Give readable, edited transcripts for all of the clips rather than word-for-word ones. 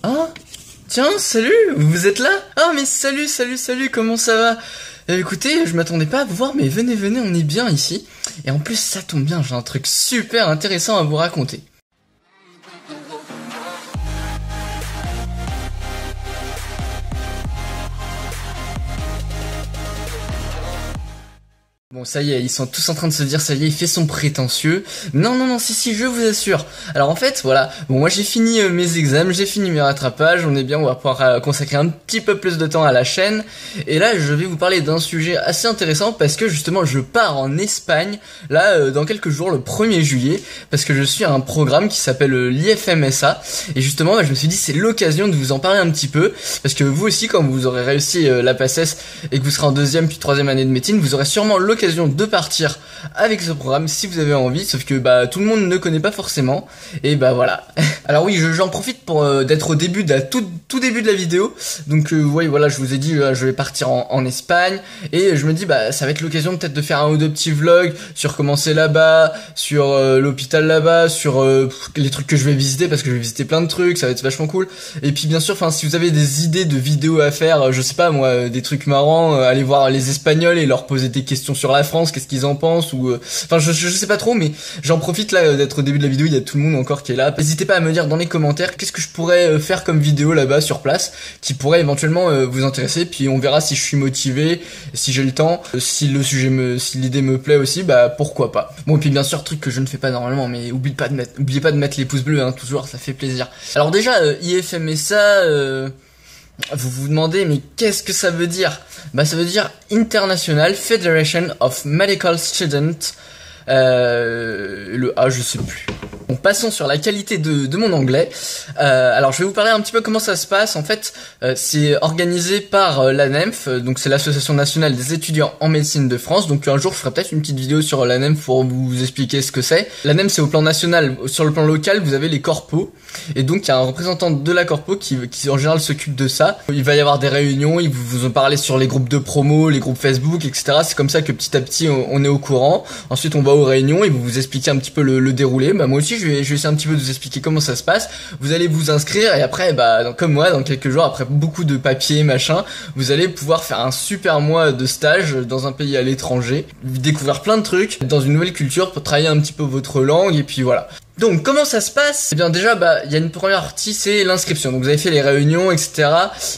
Ah, tiens, salut, vous êtes là? Ah, mais salut, comment ça va? Écoutez, je m'attendais pas à vous voir, mais venez, on est bien ici. Et en plus, ça tombe bien, j'ai un truc super intéressant à vous raconter. Bon, ça y est, ils sont tous en train de se dire, ça y est, il fait son prétentieux. Non, si, je vous assure. Alors en fait, voilà, bon, moi j'ai fini mes examens, j'ai fini mes rattrapages, on est bien, on va pouvoir consacrer un petit peu plus de temps à la chaîne. Et là, je vais vous parler d'un sujet assez intéressant parce que justement, je pars en Espagne, là, dans quelques jours, le 1er juillet, parce que je suis à un programme qui s'appelle l'IFMSA. Et justement, je me suis dit, c'est l'occasion de vous en parler un petit peu, parce que vous aussi, quand vous aurez réussi la PACES et que vous serez en 2e puis 3e année de médecine, vous aurez sûrement l'occasion de partir avec ce programme si vous avez envie, sauf que bah tout le monde ne connaît pas forcément, et bah voilà. Alors oui, j'en profite pour d'être au début de tout début de la vidéo, donc oui, voilà, je vous ai dit je vais partir en Espagne, et je me dis bah ça va être l'occasion peut-être de faire un ou deux petits vlogs sur comment c'est là-bas, sur l'hôpital là-bas, sur les trucs que je vais visiter, parce que je vais visiter plein de trucs, ça va être vachement cool. Et puis bien sûr, enfin si vous avez des idées de vidéos à faire, je sais pas moi, des trucs marrants, allez voir les Espagnols et leur poser des questions sur la France, qu'est-ce qu'ils en pensent, ou enfin je sais pas trop, mais j'en profite là d'être au début de la vidéo, il y a tout le monde encore qui est là. N'hésitez pas à me dire dans les commentaires qu'est-ce que je pourrais faire comme vidéo là-bas sur place qui pourrait éventuellement vous intéresser, puis on verra si je suis motivé, si j'ai le temps, si l'idée me plaît aussi, bah pourquoi pas. Bon, et puis bien sûr, truc que je ne fais pas normalement, mais oubliez pas de mettre les pouces bleus, hein, toujours, ça fait plaisir. Alors déjà, IFMSA, vous vous demandez, mais qu'est-ce que ça veut dire? Bah ça veut dire International Federation of Medical Students. Le A, je sais plus. Bon, passons sur la qualité de mon anglais. Alors je vais vous parler un petit peu comment ça se passe. En fait, c'est organisé par l'ANEMF, donc c'est l'Association nationale des étudiants en médecine de France. Donc un jour je ferai peut-être une petite vidéo sur l'ANEMF pour vous expliquer ce que c'est. L'ANEMF, c'est au plan national. Sur le plan local, vous avez les corpos, et donc il y a un représentant de la corpo qui en général s'occupe de ça. Il va y avoir des réunions, ils vous en parlent sur les groupes de promo, les groupes Facebook, etc. C'est comme ça que petit à petit on est au courant. Ensuite on va aux réunions et vous expliquez un petit peu le déroulé. Bah moi aussi je vais essayer un petit peu de vous expliquer comment ça se passe. Vous allez vous inscrire, et après bah comme moi, dans quelques jours, après beaucoup de papiers machin, vous allez pouvoir faire un super mois de stage dans un pays à l'étranger, découvrir plein de trucs dans une nouvelle culture pour travailler un petit peu votre langue, et puis voilà. Donc comment ça se passe? Eh bien déjà, bah il y a une première partie, c'est l'inscription. Donc vous avez fait les réunions, etc.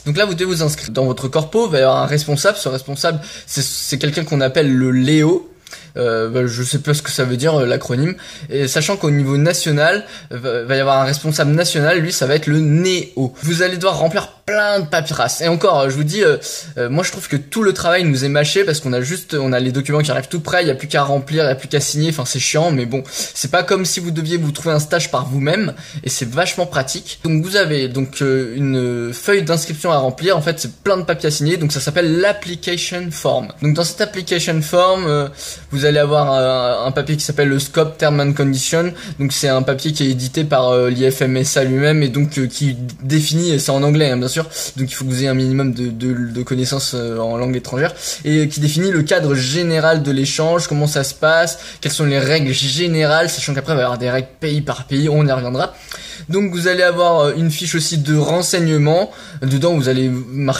Donc là vous devez vous inscrire. Dans votre corpo, il va y avoir un responsable. Ce responsable, c'est quelqu'un qu'on appelle le Léo. Je sais pas ce que ça veut dire l'acronyme, et sachant qu'au niveau national va y avoir un responsable national, lui ça va être le Néo. Vous allez devoir remplir plein de paperasses, et encore je vous dis, moi je trouve que tout le travail nous est mâché, parce qu'on a les documents qui arrivent tout prêts, il y a plus qu'à remplir, il y a plus qu'à signer, enfin c'est chiant, mais bon, c'est pas comme si vous deviez vous trouver un stage par vous-même, et c'est vachement pratique. Donc vous avez donc une feuille d'inscription à remplir, en fait c'est plein de papiers à signer, donc ça s'appelle l'application form. Donc dans cette application form, vous allez avoir un papier qui s'appelle le Scope Term and Condition. Donc c'est un papier qui est édité par l'IFMSA lui-même, et donc qui définit, c'est en anglais hein, bien sûr, donc il faut que vous ayez un minimum de connaissances en langue étrangère, et qui définit le cadre général de l'échange, comment ça se passe, quelles sont les règles générales, sachant qu'après il va y avoir des règles pays par pays, on y reviendra. Donc vous allez avoir une fiche aussi de renseignements. Dedans vous allez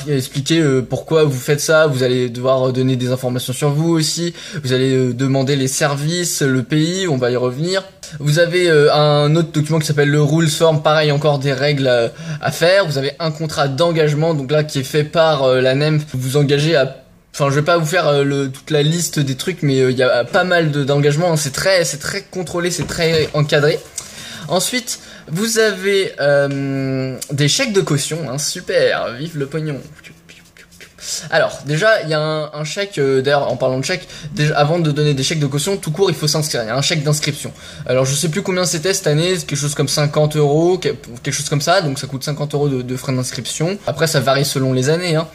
expliquer pourquoi vous faites ça. Vous allez devoir donner des informations sur vous aussi. Vous allez demander les services, le pays, on va y revenir. Vous avez un autre document qui s'appelle le Rules Form, pareil, encore des règles à faire. Vous avez un contrat d'engagement, donc là qui est fait par l'ANEMF. Vous engagez à... Enfin, je vais pas vous faire toute la liste des trucs, mais il y a pas mal d'engagements, hein. C'est très contrôlé, c'est très encadré. Ensuite, vous avez des chèques de caution, hein, super, vive le pognon. Alors, déjà, il y a un chèque, d'ailleurs, en parlant de chèque, déjà, avant de donner des chèques de caution, tout court, il faut s'inscrire, il y a un chèque d'inscription. Alors, je sais plus combien c'était cette année, quelque chose comme 50 €, quelque chose comme ça, donc ça coûte 50 € de frais d'inscription. Après, ça varie selon les années, hein.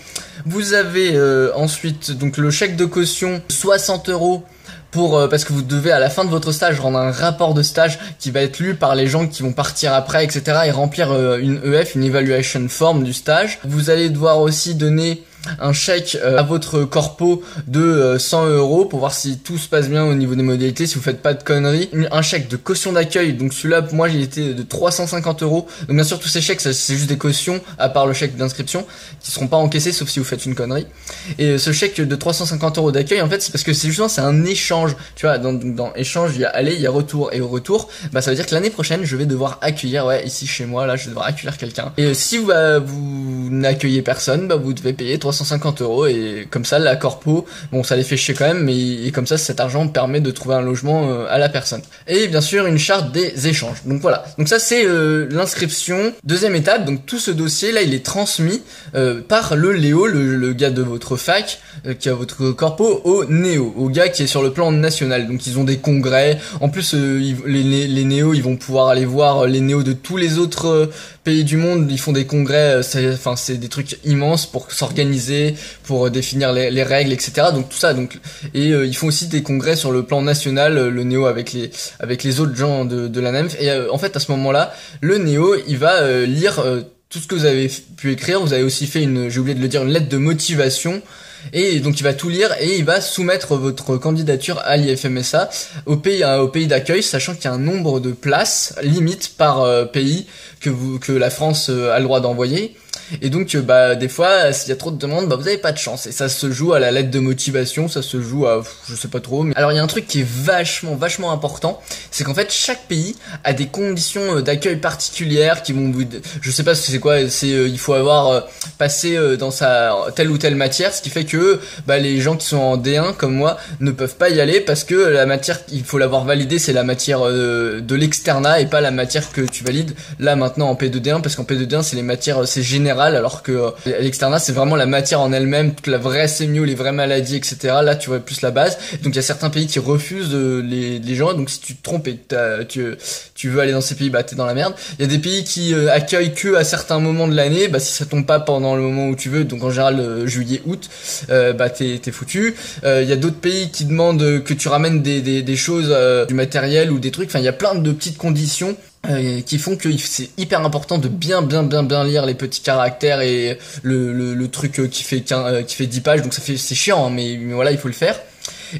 Vous avez ensuite, donc, le chèque de caution, 60 € parce que vous devez à la fin de votre stage rendre un rapport de stage qui va être lu par les gens qui vont partir après, etc., et remplir une EF, une evaluation form du stage. Vous allez devoir aussi donner un chèque à votre corpo de 100 € pour voir si tout se passe bien au niveau des modalités, si vous faites pas de conneries. Un chèque de caution d'accueil, donc celui-là, moi, il était de 350 €. Donc bien sûr, tous ces chèques, c'est juste des cautions, à part le chèque d'inscription, qui seront pas encaissés, sauf si vous faites une connerie. Et ce chèque de 350 € d'accueil, en fait, c'est parce que c'est un échange. Tu vois, dans échange, il y a aller, il y a retour. Et au retour, bah, ça veut dire que l'année prochaine, je vais devoir accueillir, ici chez moi, là, je vais devoir accueillir quelqu'un. Et si vous n'accueillez personne, bah, vous devez payer 350 € et comme ça, la corpo, bon, ça les fait chier quand même, mais comme ça, cet argent permet de trouver un logement à la personne. Et bien sûr, une charte des échanges. Donc voilà. Donc ça, c'est l'inscription. Deuxième étape, donc tout ce dossier là, il est transmis par le Léo, le gars de votre fac, qui a votre corpo, au Néo, au gars qui est sur le plan national. Donc ils ont des congrès. En plus, les Néos, ils vont pouvoir aller voir les Néos de tous les autres pays du monde. Ils font des congrès. C'est des trucs immenses pour s'organiser, pour définir les règles, etc. Donc tout ça. Donc ils font aussi des congrès sur le plan national, le Néo avec les autres gens de la NEMF. Et en fait, à ce moment-là, le Néo, il va lire tout ce que vous avez pu écrire. Vous avez aussi fait j'ai oublié de le dire, une lettre de motivation. Et donc il va tout lire et il va soumettre votre candidature à l'IFMSA au pays d'accueil, sachant qu'il y a un nombre de places limite par pays que la France a le droit d'envoyer. Et donc bah des fois s'il y a trop de demandes, bah vous avez pas de chance, et ça se joue à la lettre de motivation, ça se joue à je sais pas trop, mais alors il y a un truc qui est vachement important, c'est qu'en fait chaque pays a des conditions d'accueil particulières qui vont je sais pas c'est quoi, il faut avoir passé dans sa telle ou telle matière, ce qui fait que bah les gens qui sont en D1 comme moi ne peuvent pas y aller parce que la matière il faut l'avoir validée, c'est la matière de l'externat et pas la matière que tu valides là maintenant en P2D1, parce qu'en P2D1 c'est les matières, c'est général, alors que l'externat c'est vraiment la matière en elle-même, toute la vraie sémio, les vraies maladies, etc. Là tu vois plus la base. Donc il y a certains pays qui refusent les gens, donc si tu te trompes et tu veux aller dans ces pays, bah t'es dans la merde. Il y a des pays qui accueillent que à certains moments de l'année, bah si ça tombe pas pendant le moment où tu veux, donc en général juillet, août, bah t'es foutu. Il y a d'autres pays qui demandent que tu ramènes des choses, du matériel ou des trucs, enfin il y a plein de petites conditions qui font que c'est hyper important de bien lire les petits caractères et le truc qui fait 10 pages, donc c'est chiant, hein, mais voilà, il faut le faire.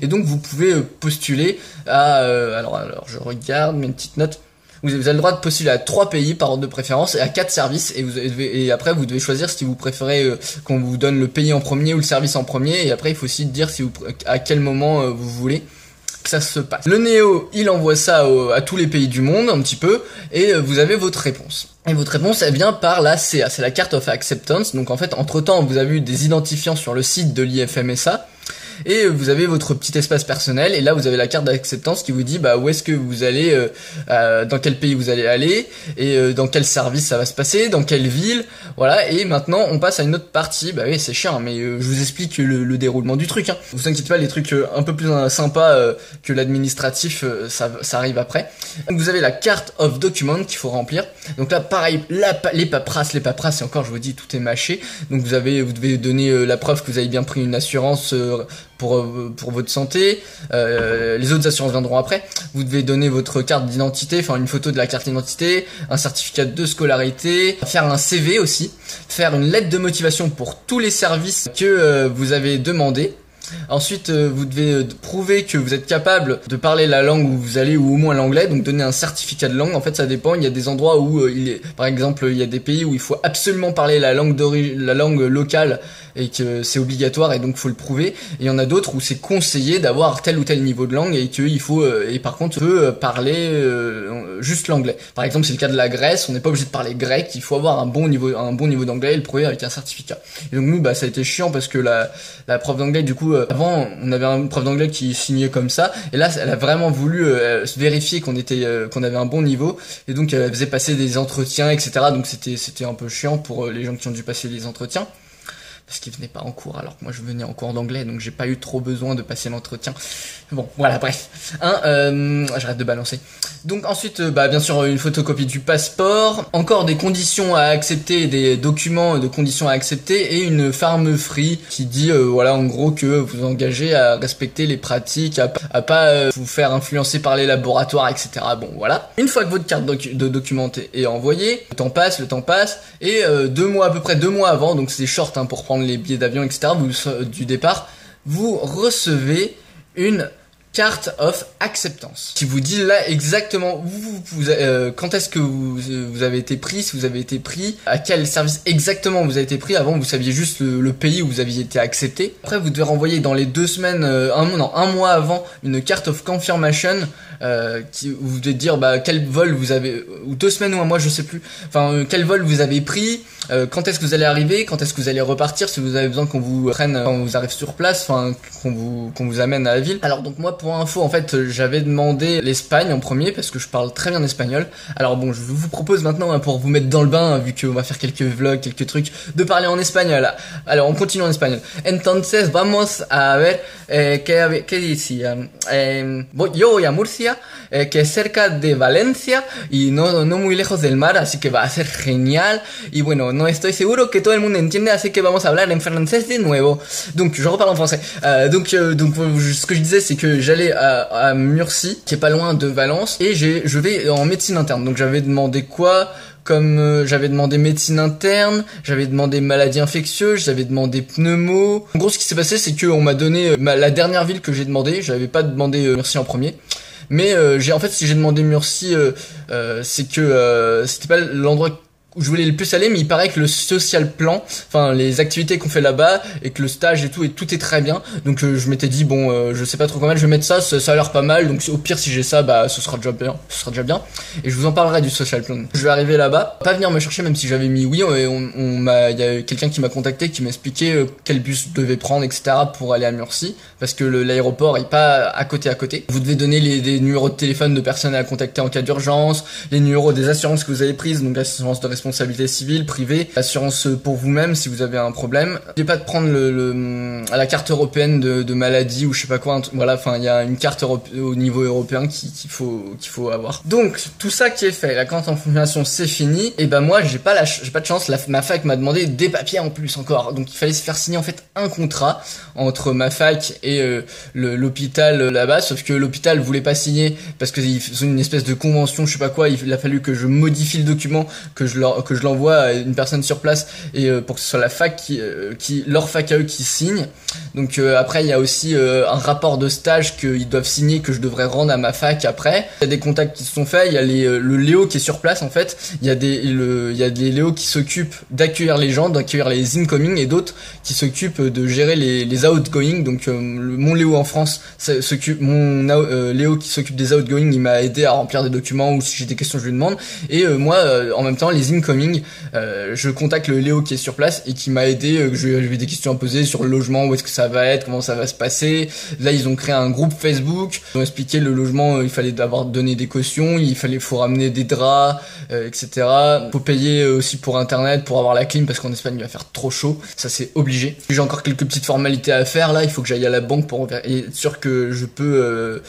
Et donc vous pouvez postuler à alors je regarde mes petites notes. Vous avez le droit de postuler à 3 pays par ordre de préférence et à 4 services, et après vous devez choisir si vous préférez qu'on vous donne le pays en premier ou le service en premier, et après il faut aussi dire à quel moment vous voulez que ça se passe. Le Néo, il envoie ça à tous les pays du monde un petit peu, et vous avez votre réponse. Et votre réponse, elle vient par la CA, c'est la Card of Acceptance. Donc en fait, entre-temps, vous avez eu des identifiants sur le site de l'IFMSA, et vous avez votre petit espace personnel, et là vous avez la carte d'acceptance qui vous dit bah où est-ce que vous allez, dans quel pays vous allez aller, et dans quel service ça va se passer, dans quelle ville, voilà. Et maintenant on passe à une autre partie. Bah oui, c'est chiant, mais je vous explique le déroulement du truc, hein. Vous inquiétez pas, les trucs un peu plus sympas que l'administratif, ça arrive après. Donc vous avez la carte of document qu'il faut remplir. Donc là pareil, les paperasses, et encore je vous dis tout est mâché. Donc vous devez donner la preuve que vous avez bien pris une assurance pour votre santé, les autres assurances viendront après. Vous devez donner votre carte d'identité, enfin une photo de la carte d'identité, un certificat de scolarité, faire un CV aussi, faire une lettre de motivation pour tous les services que vous avez demandé. Ensuite, vous devez prouver que vous êtes capable de parler la langue où vous allez, ou au moins l'anglais, donc donner un certificat de langue. En fait, ça dépend. Il y a des endroits où par exemple, il y a des pays où il faut absolument parler la langue locale et que c'est obligatoire, et donc faut le prouver. Et il y en a d'autres où c'est conseillé d'avoir tel ou tel niveau de langue, et qu'il faut et par contre on peut parler juste l'anglais. Par exemple, c'est le cas de la Grèce, on n'est pas obligé de parler grec, il faut avoir un bon niveau d'anglais et le prouver avec un certificat. Et donc nous, bah ça a été chiant parce que la prof d'anglais, du coup, avant on avait une prof d'anglais qui signait comme ça, et là elle a vraiment voulu vérifier qu'on avait un bon niveau, et donc elle faisait passer des entretiens, etc. Donc c'était un peu chiant pour les gens qui ont dû passer les entretiens, parce qu'ils venaient pas en cours, alors que moi je venais en cours d'anglais, donc j'ai pas eu trop besoin de passer l'entretien. Bon, voilà, bref. J'arrête de balancer. Donc ensuite, bah bien sûr, une photocopie du passeport, encore des conditions à accepter, des documents de conditions à accepter, et une farm free qui dit, voilà, en gros, que vous engagez à respecter les pratiques, à pas vous faire influencer par les laboratoires, etc. Bon, voilà. Une fois que votre carte de document est envoyée, le temps passe, et à peu près 2 mois avant, donc c'est short, hein, pour prendre prendre les billets d'avion, etc., du départ, vous recevez une carte of acceptance qui vous dit là exactement quand est-ce que vous avez été pris, si vous avez été pris, à quel service exactement vous avez été pris. Avant vous saviez juste le pays où vous aviez été accepté. Après vous devez renvoyer dans les 2 semaines, un mois avant, une carte of confirmation où vous devez dire quel vol vous avez, ou 2 semaines ou un mois je sais plus, enfin quel vol vous avez pris, quand est-ce que vous allez arriver, quand est-ce que vous allez repartir, si vous avez besoin qu'on vous prenne quand vous arrivez sur place, enfin qu'on vous amène à la ville. Alors donc moi pour info en fait j'avais demandé l'Espagne en premier parce que je parle très bien espagnol. Alors bon je vous propose maintenant pour vous mettre dans le bain, vu qu'on va faire quelques vlogs, quelques trucs, de parler en espagnol. Alors on continue en espagnol. Entonces vamos a ver qué decía. Yo voy a Murcia, que es cerca de Valencia y no muy lejos del mar, así que va a ser genial. Y bueno, no estoy seguro que todo el mundo entiende, así que vamos a hablar en francés de nuevo. Donc je reparle en français. Donc ce que je disais c'est que j'allais à Murcie, qui est pas loin de Valence, et je vais en médecine interne. Donc j'avais demandé quoi? Comme j'avais demandé médecine interne, j'avais demandé maladie infectieuse, j'avais demandé pneumo. En gros ce qui s'est passé c'est qu'on m'a donné la dernière ville que j'ai demandé. J'avais pas demandé Murcie en premier. Mais si j'ai demandé Murcie, c'est que c'était pas l'endroit où je voulais le plus aller, mais il paraît que le social plan, enfin les activités qu'on fait là-bas et que le stage et tout est très bien. Donc je m'étais dit je sais pas trop comment je vais mettre ça a l'air pas mal. Donc au pire si j'ai ça ce sera déjà bien. Et je vous en parlerai du social plan. Je vais arriver là-bas, pas venir me chercher même si j'avais mis oui, il y a quelqu'un qui m'a contacté qui m'a expliqué quel bus je devais prendre, etc. pour aller à Murcie, parce que l'aéroport est pas à côté. Vous devez donner des numéros de téléphone de personnes à contacter en cas d'urgence, les numéros des assurances que vous avez prises, donc assurance de responsabilité civile, privée, assurance pour vous-même si vous avez un problème. N'oubliez pas de prendre la carte européenne de maladie ou je sais pas quoi, voilà, enfin il y a une carte au niveau européen qu'il faut avoir. Donc tout ça qui est fait, la carte en confirmation c'est fini, et moi j'ai pas de chance, ma fac m'a demandé des papiers en plus encore. Donc il fallait se faire signer en fait un contrat entre ma fac et l'hôpital là-bas, sauf que l'hôpital voulait pas signer parce que ils font une espèce de convention, je sais pas quoi. Il a fallu que je modifie le document, que je l'envoie à une personne sur place, et pour que ce soit la fac leur fac à eux qui signe. Donc après il y a aussi un rapport de stage qu'ils doivent signer, que je devrais rendre à ma fac après. Il y a des contacts qui se sont faits, il y a le Léo qui est sur place en fait, il y a des Léo qui s'occupent d'accueillir les gens, d'accueillir les incoming, et d'autres qui s'occupent de gérer les outgoing. Donc mon Léo en France Léo qui s'occupe des outgoing, il m'a aidé à remplir des documents, ou si j'ai des questions je lui demande, et moi en même temps les incoming, je contacte le Léo qui est sur place et qui m'a aidé, j'ai des questions à poser sur le logement, où est-ce que ça va être, comment ça va se passer. Là ils ont créé un groupe Facebook, ils ont expliqué le logement, il fallait donner des cautions, faut ramener des draps, etc. Faut payer aussi pour internet pour avoir la clim, parce qu'en Espagne il va faire trop chaud, ça c'est obligé. J'ai encore quelques petites formalités à faire là, il faut que j'aille à la banque pour être sûr que je peux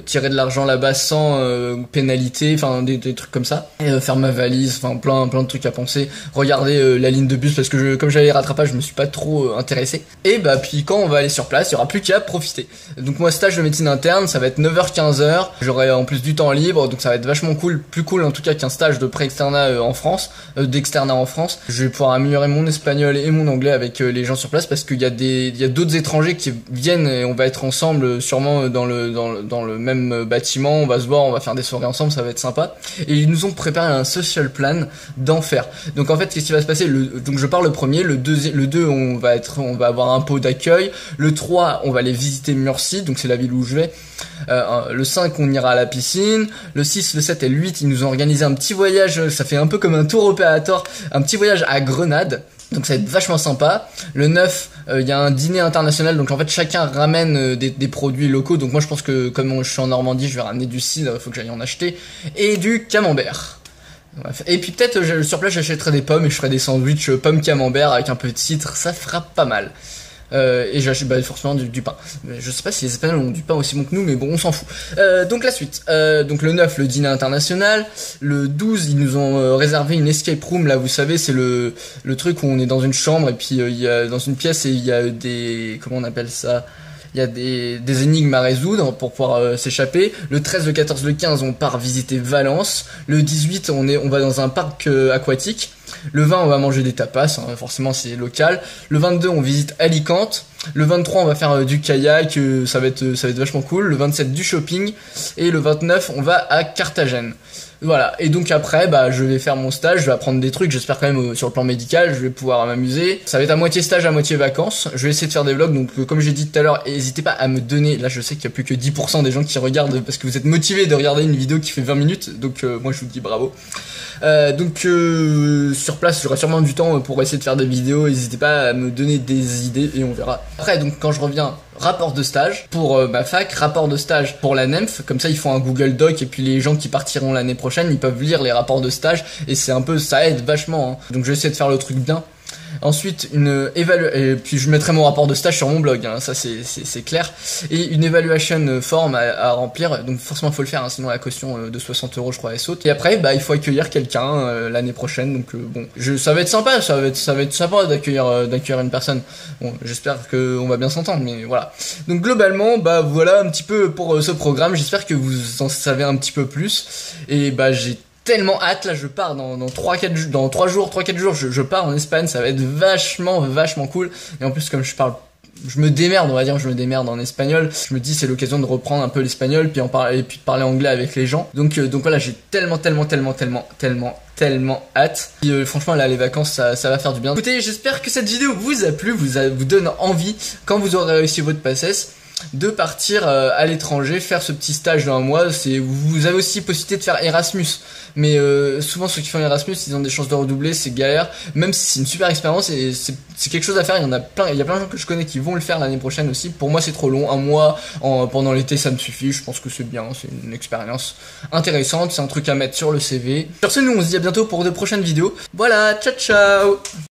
tirer de l'argent là-bas sans pénalité, enfin des trucs comme ça, et faire ma valise, enfin plein de trucs à penser. Regardez la ligne de bus, parce que comme j'avais les rattrapages je me suis pas trop intéressé. Et puis quand on va aller sur place, il y aura plus qu'à profiter. Donc moi stage de médecine interne, ça va être 9h-15h, j'aurai en plus du temps libre, donc ça va être vachement cool, plus cool en tout cas qu'un stage de pré-externat en France, d'externat en France. Je vais pouvoir améliorer mon espagnol et mon anglais avec les gens sur place, parce qu'il y a d'autres étrangers qui viennent, et on va être ensemble sûrement dans le même bâtiment, on va se voir, on va faire des soirées ensemble, ça va être sympa. Et ils nous ont préparé un social plan d'enfer. Donc en fait qu'est-ce qui va se passer, donc je pars le premier, le 2 on va avoir un pot d'accueil, le 3 on va aller visiter Murcie, donc c'est la ville où je vais, le 5 on ira à la piscine, le 6, le 7 et le 8 ils nous ont organisé un petit voyage, ça fait un peu comme un tour opératoire, un petit voyage à Grenade. Donc ça va être vachement sympa. Le 9, il y a un dîner international, donc en fait chacun ramène des produits locaux. Donc moi je pense que comme je suis en Normandie, je vais ramener du cidre, il faut que j'aille en acheter, et du camembert. Bref. Et puis peut-être sur place j'achèterai des pommes et je ferai des sandwichs pommes camembert avec un peu de cidre, ça fera pas mal. Et j'achète forcément du pain. Je sais pas si les Espagnols ont du pain aussi bon que nous, mais bon on s'en fout. Donc la suite, donc le 9 le dîner international, le 12 ils nous ont réservé une escape room, là vous savez c'est le truc où on est dans une chambre, et puis il y a dans une pièce, et il y a des, comment on appelle ça, il y a des énigmes à résoudre pour pouvoir s'échapper. Le 13, le 14, le 15, on part visiter Valence. Le 18, on va dans un parc aquatique. Le 20, on va manger des tapas, hein, forcément c'est local. Le 22, on visite Alicante. Le 23, on va faire du kayak, ça va être vachement cool. Le 27, du shopping. Et le 29, on va à Carthagène. Voilà, et donc après, bah, je vais faire mon stage, je vais apprendre des trucs, j'espère quand même sur le plan médical, je vais pouvoir m'amuser. Ça va être à moitié stage, à moitié vacances. Je vais essayer de faire des vlogs, donc comme j'ai dit tout à l'heure, n'hésitez pas à me donner, là je sais qu'il y a plus que 10% des gens qui regardent parce que vous êtes motivés de regarder une vidéo qui fait 20 minutes, donc moi je vous dis bravo. Sur place, j'aurai sûrement du temps pour essayer de faire des vidéos, n'hésitez pas à me donner des idées et on verra. Après, donc quand je reviens, rapport de stage pour ma fac, rapport de stage pour la NEMF, comme ça ils font un Google Doc et puis les gens qui partiront l'année prochaine, ils peuvent lire les rapports de stage et c'est un peu, ça aide vachement, hein. Donc je vais essayer de faire le truc bien. Ensuite, et puis je mettrai mon rapport de stage sur mon blog, hein, ça c'est clair. Et une evaluation form à remplir, donc forcément faut le faire, hein, sinon la caution de 60 € je crois elle saute. Et après, bah il faut accueillir quelqu'un l'année prochaine, donc bon, ça va être sympa, ça va être sympa d'accueillir une personne. Bon, j'espère qu'on va bien s'entendre, mais voilà. Donc globalement, bah voilà un petit peu pour ce programme. J'espère que vous en savez un petit peu plus. Et bah j'ai tellement hâte, là je pars dans 3-4 jours, je pars en Espagne, ça va être vachement cool. Et en plus comme je me démerde, on va dire, je me démerde en espagnol. Je me dis c'est l'occasion de reprendre un peu l'espagnol puis de parler anglais avec les gens. Donc voilà, j'ai tellement hâte. Et, franchement là les vacances ça va faire du bien. Écoutez, j'espère que cette vidéo vous a plu, vous donne envie quand vous aurez réussi votre PACES de partir à l'étranger, faire ce petit stage d'un mois. Vous avez aussi possibilité de faire Erasmus, mais souvent ceux qui font Erasmus ils ont des chances de redoubler, c'est galère, même si c'est une super expérience et c'est quelque chose à faire. Il y a plein de gens que je connais qui vont le faire l'année prochaine aussi. Pour moi c'est trop long, un mois pendant l'été ça me suffit, je pense que c'est bien, c'est une expérience intéressante, c'est un truc à mettre sur le CV. Sur ce, nous on se dit à bientôt pour de prochaines vidéos. Voilà, ciao ciao.